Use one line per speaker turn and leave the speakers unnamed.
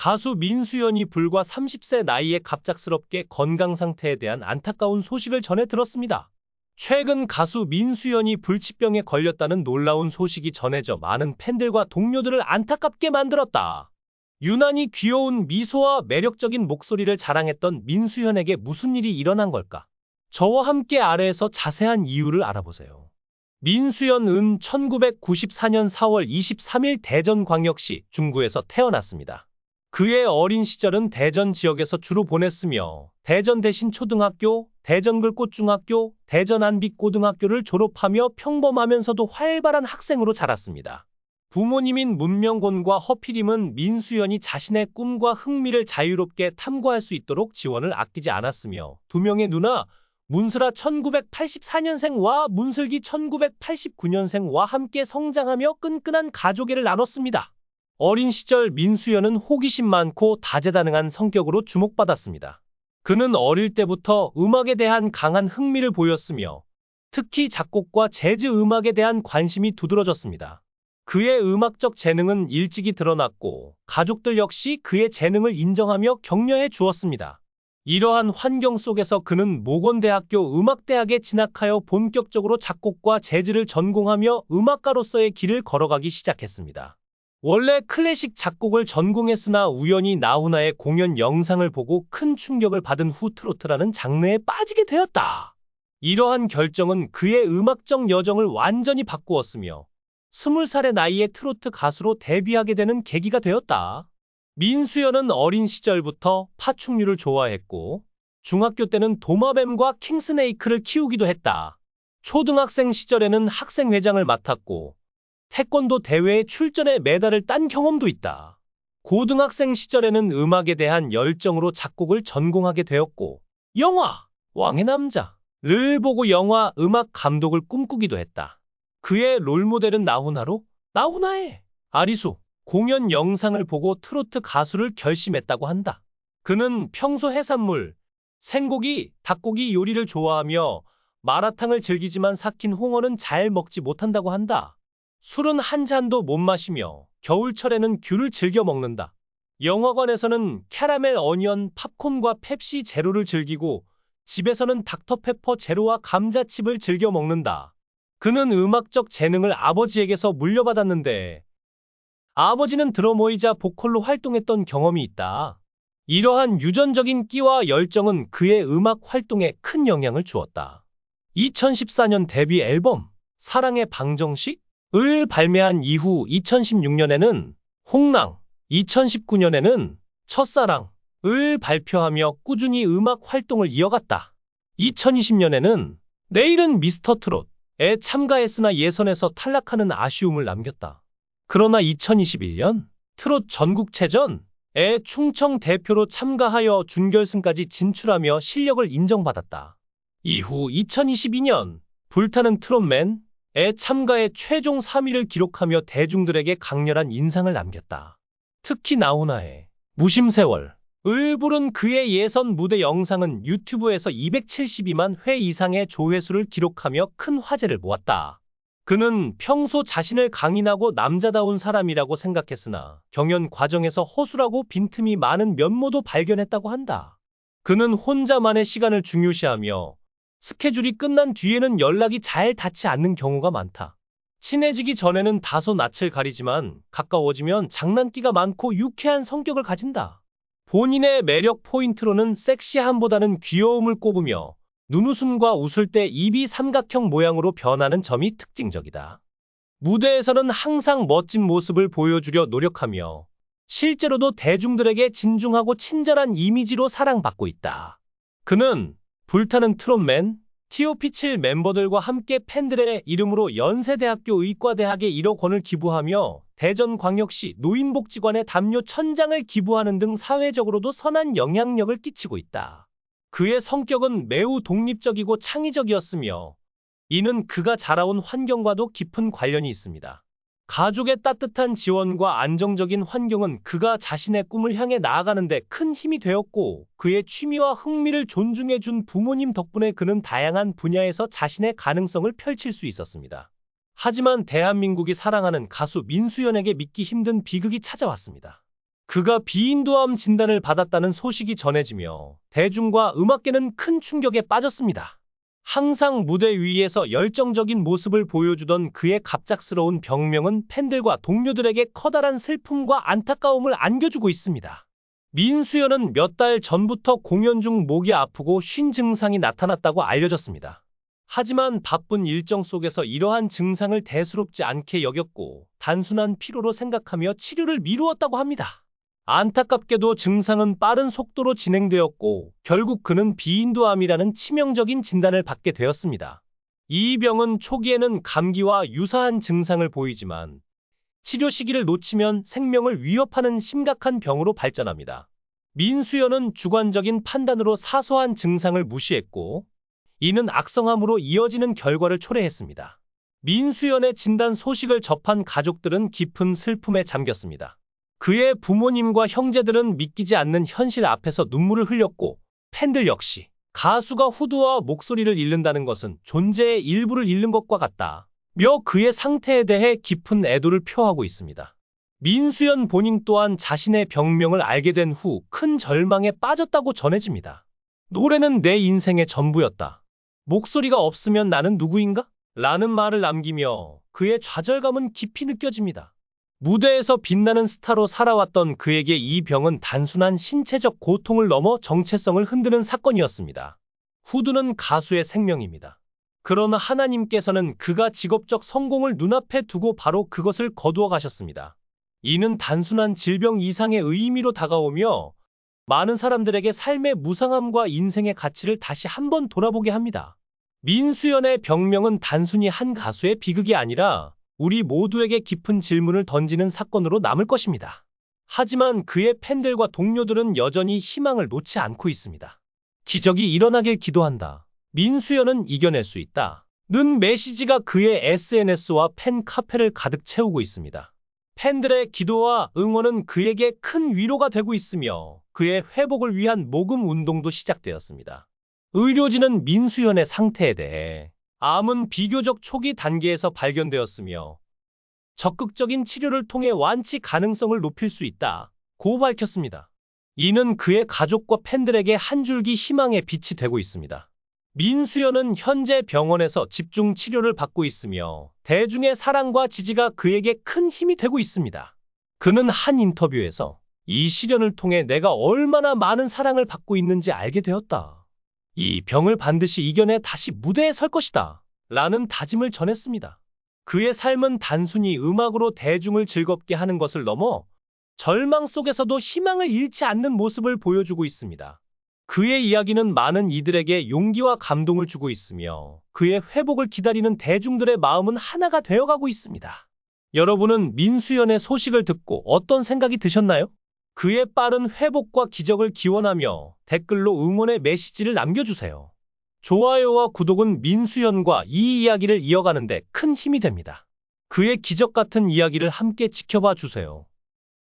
가수 민수연이 불과 30세 나이에 갑작스럽게 건강 상태에 대한 안타까운 소식을 전해 들었습니다. 최근 가수 민수연이 불치병에 걸렸다는 놀라운 소식이 전해져 많은 팬들과 동료들을 안타깝게 만들었다. 유난히 귀여운 미소와 매력적인 목소리를 자랑했던 민수연에게 무슨 일이 일어난 걸까? 저와 함께 아래에서 자세한 이유를 알아보세요. 민수연은 1994년 4월 23일 대전광역시 중구에서 태어났습니다. 그의 어린 시절은 대전 지역에서 주로 보냈으며 대전 대신초등학교, 대전글꽃중학교, 대전안빛고등학교를 졸업하며 평범하면서도 활발한 학생으로 자랐습니다. 부모님인 문명곤과 허필임은 민수연이 자신의 꿈과 흥미를 자유롭게 탐구할 수 있도록 지원을 아끼지 않았으며 두 명의 누나, 문슬아 1984년생과 문슬기 1989년생과 함께 성장하며 끈끈한 가족애를 나눴습니다. 어린 시절 민수연은 호기심 많고 다재다능한 성격으로 주목받았습니다. 그는 어릴 때부터 음악에 대한 강한 흥미를 보였으며 특히 작곡과 재즈 음악에 대한 관심이 두드러졌습니다. 그의 음악적 재능은 일찍이 드러났고 가족들 역시 그의 재능을 인정하며 격려해 주었습니다. 이러한 환경 속에서 그는 모건대학교 음악대학에 진학하여 본격적으로 작곡과 재즈를 전공하며 음악가로서의 길을 걸어가기 시작했습니다. 원래 클래식 작곡을 전공했으나 우연히 나훈아의 공연 영상을 보고 큰 충격을 받은 후 트로트라는 장르에 빠지게 되었다. 이러한 결정은 그의 음악적 여정을 완전히 바꾸었으며 20살의 나이에 트로트 가수로 데뷔하게 되는 계기가 되었다. 민수연은 어린 시절부터 파충류를 좋아했고 중학교 때는 도마뱀과 킹스네이크를 키우기도 했다. 초등학생 시절에는 학생회장을 맡았고 태권도 대회에 출전해 메달을 딴 경험도 있다. 고등학생 시절에는 음악에 대한 열정으로 작곡을 전공하게 되었고 영화 왕의 남자를 보고 영화 음악 감독을 꿈꾸기도 했다. 그의 롤모델은 나훈아로 나훈아의 아리수 공연 영상을 보고 트로트 가수를 결심했다고 한다. 그는 평소 해산물, 생고기, 닭고기 요리를 좋아하며 마라탕을 즐기지만 삭힌 홍어는 잘 먹지 못한다고 한다. 술은 한 잔도 못 마시며 겨울철에는 귤을 즐겨 먹는다. 영화관에서는 캐러멜 어니언 팝콘과 펩시 제로를 즐기고 집에서는 닥터페퍼 제로와 감자칩을 즐겨 먹는다. 그는 음악적 재능을 아버지에게서 물려받았는데 아버지는 드러머이자 보컬로 활동했던 경험이 있다. 이러한 유전적인 끼와 열정은 그의 음악 활동에 큰 영향을 주었다. 2014년 데뷔 앨범 사랑의 방정식을 발매한 이후 2016년에는 홍랑, 2019년에는 첫사랑을 발표하며 꾸준히 음악 활동을 이어갔다. 2020년에는 내일은 미스터 트롯에 참가했으나 예선에서 탈락하는 아쉬움을 남겼다. 그러나 2021년 트롯 전국체전에 충청 대표로 참가하여 준결승까지 진출하며 실력을 인정받았다. 이후 2022년 불타는 트롯맨에 참가해 최종 3위를 기록하며 대중들에게 강렬한 인상을 남겼다. 특히 나훈아의 무심세월을 부른 그의 예선 무대 영상은 유튜브에서 272만 회 이상의 조회수를 기록하며 큰 화제를 모았다. 그는 평소 자신을 강인하고 남자다운 사람이라고 생각했으나 경연 과정에서 허술하고 빈틈이 많은 면모도 발견했다고 한다. 그는 혼자만의 시간을 중요시하며 스케줄이 끝난 뒤에는 연락이 잘 닿지 않는 경우가 많다. 친해지기 전에는 다소 낯을 가리지만 가까워지면 장난기가 많고 유쾌한 성격을 가진다. 본인의 매력 포인트로는 섹시함보다는 귀여움을 꼽으며 눈웃음과 웃을 때 입이 삼각형 모양으로 변하는 점이 특징적이다. 무대에서는 항상 멋진 모습을 보여주려 노력하며 실제로도 대중들에게 진중하고 친절한 이미지로 사랑받고 있다. 그는 불타는 트롯맨, TOP7 멤버들과 함께 팬들의 이름으로 연세대학교 의과대학에 1억 원을 기부하며 대전광역시 노인복지관에 담요 1000장을 기부하는 등 사회적으로도 선한 영향력을 끼치고 있다. 그의 성격은 매우 독립적이고 창의적이었으며 이는 그가 자라온 환경과도 깊은 관련이 있습니다. 가족의 따뜻한 지원과 안정적인 환경은 그가 자신의 꿈을 향해 나아가는 데 큰 힘이 되었고 그의 취미와 흥미를 존중해준 부모님 덕분에 그는 다양한 분야에서 자신의 가능성을 펼칠 수 있었습니다. 하지만 대한민국이 사랑하는 가수 민수연에게 믿기 힘든 비극이 찾아왔습니다. 그가 비인도암 진단을 받았다는 소식이 전해지며 대중과 음악계는 큰 충격에 빠졌습니다. 항상 무대 위에서 열정적인 모습을 보여주던 그의 갑작스러운 병명은 팬들과 동료들에게 커다란 슬픔과 안타까움을 안겨주고 있습니다. 민수연은 몇 달 전부터 공연 중 목이 아프고 쉰 증상이 나타났다고 알려졌습니다. 하지만 바쁜 일정 속에서 이러한 증상을 대수롭지 않게 여겼고 단순한 피로로 생각하며 치료를 미루었다고 합니다. 안타깝게도 증상은 빠른 속도로 진행되었고 결국 그는 비인도암이라는 치명적인 진단을 받게 되었습니다. 이 병은 초기에는 감기와 유사한 증상을 보이지만 치료 시기를 놓치면 생명을 위협하는 심각한 병으로 발전합니다. 민수연은 주관적인 판단으로 사소한 증상을 무시했고 이는 악성암으로 이어지는 결과를 초래했습니다. 민수연의 진단 소식을 접한 가족들은 깊은 슬픔에 잠겼습니다. 그의 부모님과 형제들은 믿기지 않는 현실 앞에서 눈물을 흘렸고 팬들 역시 가수가 후두와 목소리를 잃는다는 것은 존재의 일부를 잃는 것과 같다며 그의 상태에 대해 깊은 애도를 표하고 있습니다. 민수연 본인 또한 자신의 병명을 알게 된 후 큰 절망에 빠졌다고 전해집니다. 노래는 내 인생의 전부였다. 목소리가 없으면 나는 누구인가? 라는 말을 남기며 그의 좌절감은 깊이 느껴집니다. 무대에서 빛나는 스타로 살아왔던 그에게 이 병은 단순한 신체적 고통을 넘어 정체성을 흔드는 사건이었습니다. 후두는 가수의 생명입니다. 그러나 하나님께서는 그가 직업적 성공을 눈앞에 두고 바로 그것을 거두어 가셨습니다. 이는 단순한 질병 이상의 의미로 다가오며 많은 사람들에게 삶의 무상함과 인생의 가치를 다시 한번 돌아보게 합니다. 민수연의 병명은 단순히 한 가수의 비극이 아니라 우리 모두에게 깊은 질문을 던지는 사건으로 남을 것입니다. 하지만 그의 팬들과 동료들은 여전히 희망을 놓지 않고 있습니다. 기적이 일어나길 기도한다. 민수연은 이겨낼 수 있다. 는 메시지가 그의 SNS와 팬 카페를 가득 채우고 있습니다. 팬들의 기도와 응원은 그에게 큰 위로가 되고 있으며 그의 회복을 위한 모금 운동도 시작되었습니다. 의료진은 민수연의 상태에 대해 암은 비교적 초기 단계에서 발견되었으며 적극적인 치료를 통해 완치 가능성을 높일 수 있다고 밝혔습니다. 이는 그의 가족과 팬들에게 한 줄기 희망의 빛이 되고 있습니다. 민수연은 현재 병원에서 집중 치료를 받고 있으며 대중의 사랑과 지지가 그에게 큰 힘이 되고 있습니다. 그는 한 인터뷰에서 이 시련을 통해 내가 얼마나 많은 사랑을 받고 있는지 알게 되었다. 이 병을 반드시 이겨내 다시 무대에 설 것이다. 라는 다짐을 전했습니다. 그의 삶은 단순히 음악으로 대중을 즐겁게 하는 것을 넘어 절망 속에서도 희망을 잃지 않는 모습을 보여주고 있습니다. 그의 이야기는 많은 이들에게 용기와 감동을 주고 있으며 그의 회복을 기다리는 대중들의 마음은 하나가 되어가고 있습니다. 여러분은 민수연의 소식을 듣고 어떤 생각이 드셨나요? 그의 빠른 회복과 기적을 기원하며 댓글로 응원의 메시지를 남겨주세요. 좋아요와 구독은 민수연과 이 이야기를 이어가는 데 큰 힘이 됩니다. 그의 기적 같은 이야기를 함께 지켜봐 주세요.